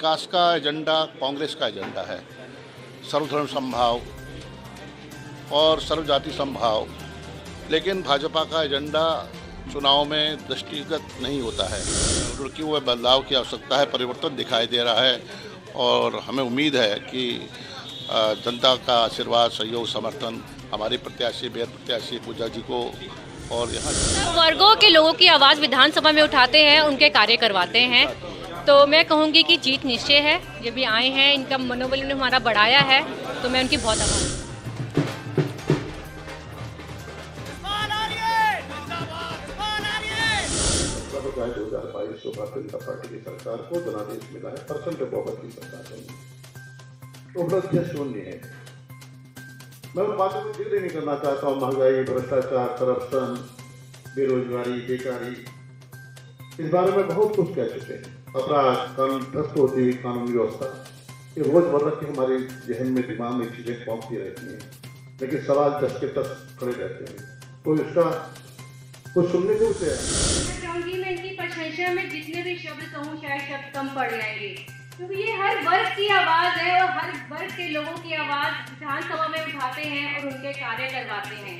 विकास का एजेंडा कांग्रेस का एजेंडा है, सर्वधर्म समभाव और सर्वजाति समभाव। लेकिन भाजपा का एजेंडा चुनाव में दृष्टिगत नहीं होता है। रुड़की हुए बदलाव की आवश्यकता है, परिवर्तन दिखाई दे रहा है और हमें उम्मीद है कि जनता का आशीर्वाद, सहयोग, समर्थन हमारी प्रत्याशी, बेहद प्रत्याशी पूजा जी को और यहाँ वर्गों के लोगों की आवाज़ विधानसभा में उठाते हैं, उनके कार्य करवाते हैं। तो मैं कहूँगी कि जीत निश्चय है। ये भी आए हैं, इनका मनोबल ने हमारा बढ़ाया है, तो मैं उनकी बहुत आभारी हूँ। चाहे 2022 को भारतीय जनता पार्टी की सरकार को जनादेश मिला है, परसेंट बहुमत की सरकार बनी, तो उपलब्धियां शून्य है। मैं उन बातों को जिक्र नहीं करना चाहता हूँ, महंगाई, भ्रष्टाचार, करप्शन, बेरोजगारी, बेकारी, इस बारे में बहुत कुछ कह चुके हैं। अपराध, कानून ध्वस्त होती हुई कानून व्यवस्था, ये रोजमर्रा की हमारे जहन में, दिमाग में चीजें पहुंचती रहती हैं, लेकिन सवाल 10 के 10 खड़े रहते हैं। तो इसका कुछ सुनने को उसे प्रशंसा में जितने भी शब्द कहूँ शायद शब्द कम पड़ जाएंगे, क्योंकि ये हर वर्ग की आवाज है और हर वर्ग के लोगों की आवाज विधानसभा में उठाते हैं और उनके कार्य करवाते हैं।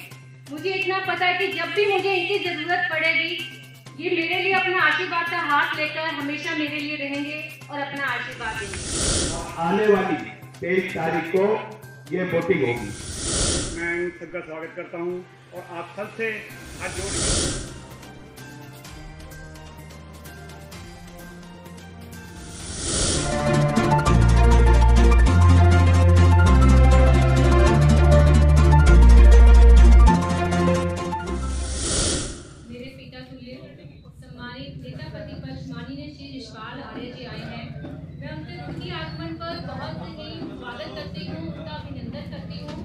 मुझे इतना पता है कि जब भी मुझे इनकी जरूरत पड़ेगी, ये मेरे लिए अपना आशीर्वाद का हाथ लेकर हमेशा मेरे लिए रहेंगे और अपना आशीर्वाद देंगे। आने वाली 23 तारीख को ये वोटिंग होगी। मैं सबका स्वागत करता हूँ और आप सबसे हाथ जोड़ सम्मानित नेता प्रतिपक्ष माननीय श्री यशपाल आर्य जी आए हैं। मैं उनके आगमन पर बहुत ही स्वागत करती हूँ, उनका अभिनंदन करती हूँ।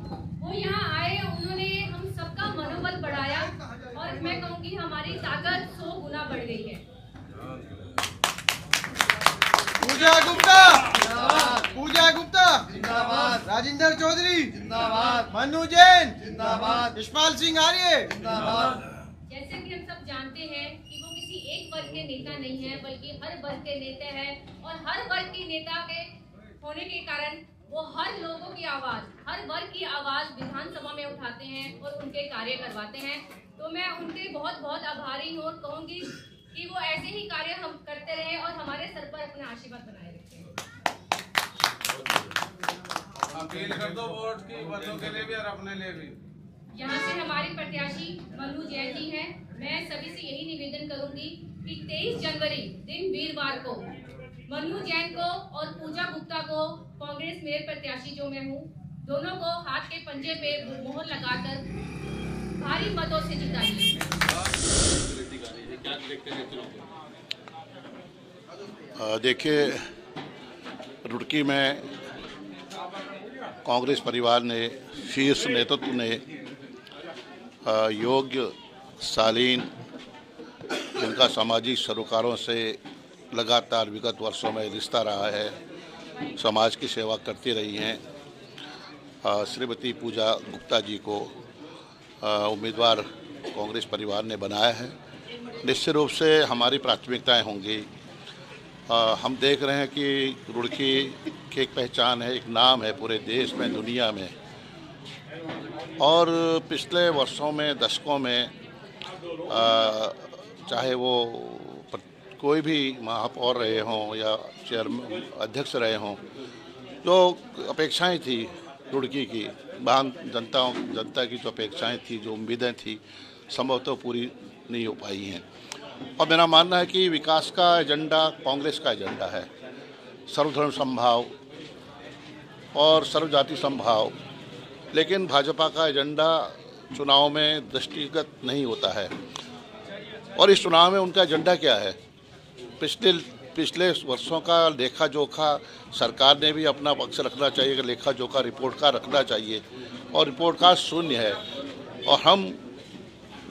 वो यहाँ आए, उन्होंने हम सबका मनोबल बढ़ाया और मैं कहूँगी हमारी ताकत 100 गुना बढ़ गई है। पूजा गुप्ता जिंदाबाद, राजेंद्र चौधरी जिंदाबाद, मनु जैन जिंदाबाद, यशपाल सिंह आर्य जिंदाबाद। जैसे कि हम सब जानते हैं कि वो किसी एक वर्ग के नेता नहीं है, बल्कि हर वर्ग के नेता हैं और हर वर्ग के नेता के होने के कारण वो हर लोगों की आवाज़, हर वर्ग की आवाज़ विधानसभा में उठाते हैं और उनके कार्य करवाते हैं। तो मैं उनके बहुत बहुत आभारी हूँ और कहूँगी कि वो ऐसे ही कार्य हम करते रहें और हमारे सर पर अपना आशीर्वाद बनाए रखें। अपील कर दो वोट की, बच्चों के लिए भी और अपने लिए भी। यहाँ से हमारे प्रत्याशी मनु जैन जी हैं। मैं सभी से यही निवेदन करूंगी कि 23 जनवरी दिन वीरवार को मनु जैन को और पूजा गुप्ता को, कांग्रेस मेयर प्रत्याशी जो मैं हूँ, दोनों को हाथ के पंजे पे मोहर लगाकर भारी मतों से जिताइए। देखिए, रुड़की में कांग्रेस परिवार ने, शीर्ष नेतृत्व ने योग्य, शालीन, जिनका सामाजिक सरोकारों से लगातार विगत वर्षों में रिश्ता रहा है, समाज की सेवा करती रही हैं, श्रीमती पूजा गुप्ता जी को उम्मीदवार कांग्रेस परिवार ने बनाया है। निश्चित रूप से हमारी प्राथमिकताएं होंगी। हम देख रहे हैं कि रुड़की की एक पहचान है, एक नाम है पूरे देश में, दुनिया में, और पिछले वर्षों में, दशकों में, चाहे वो कोई भी महापौर रहे हों या चेयरमैन, अध्यक्ष रहे हों, जो अपेक्षाएं थी रुड़की की, जनता की जो अपेक्षाएं थी, जो उम्मीदें थी, संभवतः पूरी नहीं हो पाई हैं। और मेरा मानना है कि विकास का एजेंडा कांग्रेस का एजेंडा है, सर्वधर्म समभाव और सर्वजाति समभाव। लेकिन भाजपा का एजेंडा चुनाव में दृष्टिगत नहीं होता है। और इस चुनाव में उनका एजेंडा क्या है? पिछले वर्षों का लेखा जोखा सरकार ने भी अपना पक्ष रखना चाहिए, लेखा जोखा रिपोर्ट का रखना चाहिए, और रिपोर्ट का शून्य है। और हम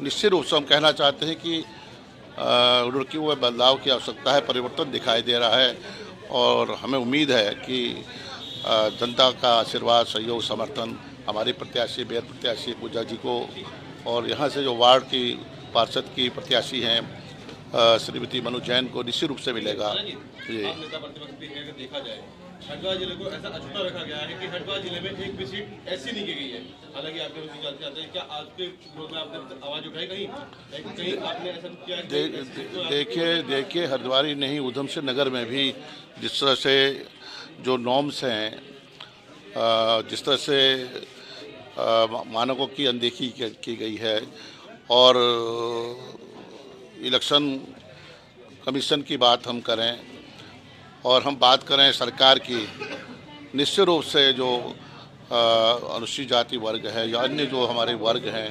निश्चित रूप से हम कहना चाहते हैं कि रुड़की हुए बदलाव की आवश्यकता है, परिवर्तन दिखाई दे रहा है और हमें उम्मीद है कि जनता का आशीर्वाद, सहयोग, समर्थन हमारी प्रत्याशी, बेहद प्रत्याशी पूजा जी को और यहाँ से जो वार्ड की पार्षद की प्रत्याशी हैं श्रीमती मनु जैन को निश्चित रूप से मिलेगा। जी, नेता प्रतिपक्ष भी है, देखा जाए हरिद्वार जिले को ऐसा अछूता रखा गया है कि हरिद्वार जिले में एक भी सीट ऐसी नहीं की गई है। हालांकि आपके जानते चाहते हैं क्या आपके विरोध में आपने आवाज उठाई कहीं आपने ऐसा किया? देखिए हरिद्वार नहीं, उधम सिंह नगर में भी जिस तरह से जो नॉर्म्स हैं, जिस तरह से मानकों की अनदेखी की गई है और इलेक्शन कमीशन की बात हम करें और हम बात करें सरकार की, निश्चित रूप से जो अनुसूचित जाति वर्ग है या अन्य जो हमारे वर्ग हैं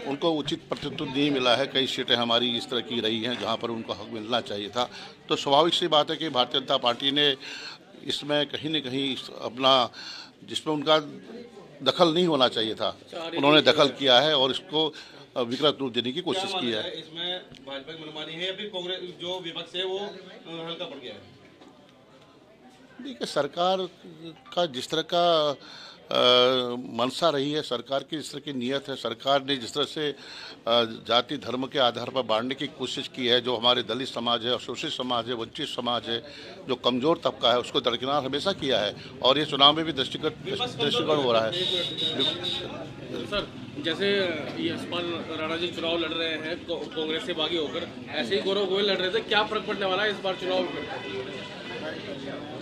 उनको उचित प्रतिनिधित्व नहीं मिला है। कई सीटें हमारी इस तरह की रही हैं जहां पर उनको हक मिलना चाहिए था। तो स्वाभाविक सी बात है कि भारतीय जनता पार्टी ने इसमें कहीं न कहीं अपना, जिसमें उनका दखल नहीं होना चाहिए था, उन्होंने दखल किया है और इसको विकृत रूप देने की कोशिश की है। इसमें भाजपा की मनमानी है या फिर कांग्रेस जो विपक्ष है वो हल्का पड़ गया है? देखिए सरकार का जिस तरह का मंशा रही है, सरकार की जिस तरह की नीयत है, सरकार ने जिस तरह से जाति धर्म के आधार पर बांटने की कोशिश की है, जो हमारे दलित समाज है, शोषित समाज है, वंचित समाज है, जो कमज़ोर तबका है, उसको दरकिनार हमेशा किया है और ये चुनाव में भी दृष्टिगत हो रहा है। सर, जैसे यशपाल राणा जी चुनाव लड़ रहे हैं कांग्रेस से बागी होकर, ऐसे ही गौरव गोयल लड़ रहे थे, क्या फर्क पड़ने वाला है इस बार चुनाव में?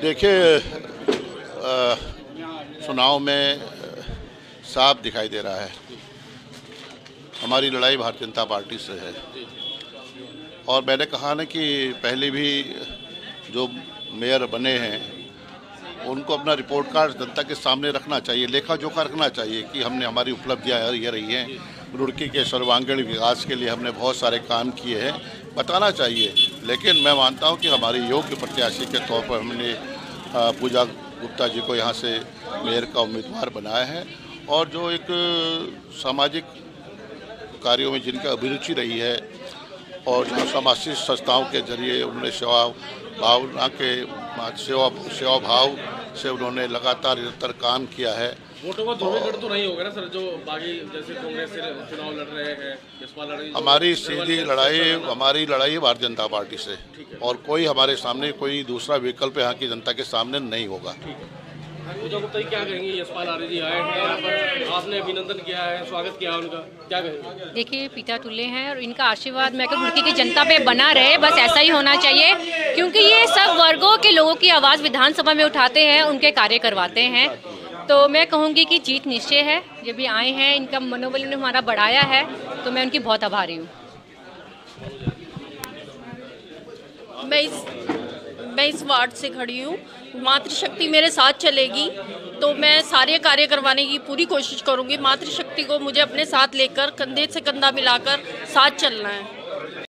देखिए चुनाव में साफ दिखाई दे रहा है हमारी लड़ाई भारतीय जनता पार्टी से है और मैंने कहा ना कि पहले भी जो मेयर बने हैं उनको अपना रिपोर्ट कार्ड जनता के सामने रखना चाहिए, लेखा जोखा रखना चाहिए कि हमने हमारी उपलब्धियाँ ये रही हैं, रुड़की के सर्वांगीण विकास के लिए हमने बहुत सारे काम किए हैं, बताना चाहिए। लेकिन मैं मानता हूं कि हमारी योग्य प्रत्याशी के तौर पर हमने पूजा गुप्ता जी को यहां से मेयर का उम्मीदवार बनाया है और जो एक सामाजिक कार्यों में जिनकी अभिरुचि रही है और जो सामाजिक संस्थाओं के जरिए उन्होंने सेवा भाव से उन्होंने लगातार निरंतर काम किया है। वोटों का ध्रुवीकरण तो नहीं होगा ना सर, जो बागी जैसे कांग्रेस से चुनाव लड़ रहे हैं, यशपाल लड़ रही है? हमारी सीधी लड़ाई, हमारी लड़ाई भारतीय जनता पार्टी से और कोई हमारे सामने कोई दूसरा विकल्प यहाँ की जनता के सामने नहीं होगा। पूजा गुप्ता जी क्या कहेंगे? यशपाल आर्य जी आए हैं यहाँ पर, आपने अभिनंदन किया है, स्वागत किया उनका, क्या कहेंगे? देखिए पिता तुल्य हैं और इनका आशीर्वाद मैं रुड़की की जनता पे बना रहे, बस ऐसा ही होना चाहिए क्योंकि ये सब वर्गों के लोगों की आवाज़ विधानसभा में उठाते हैं, उनके कार्य करवाते हैं। तो मैं कहूँगी कि जीत निश्चय है। जब भी आए हैं इनका मनोबल ने हमारा बढ़ाया है तो मैं उनकी बहुत आभारी हूँ। मैं इस वार्ड से खड़ी हूँ, मातृशक्ति मेरे साथ चलेगी तो मैं सारे कार्य करवाने की पूरी कोशिश करूँगी। मातृशक्ति को मुझे अपने साथ लेकर कंधे से कंधा मिलाकर साथ चलना है।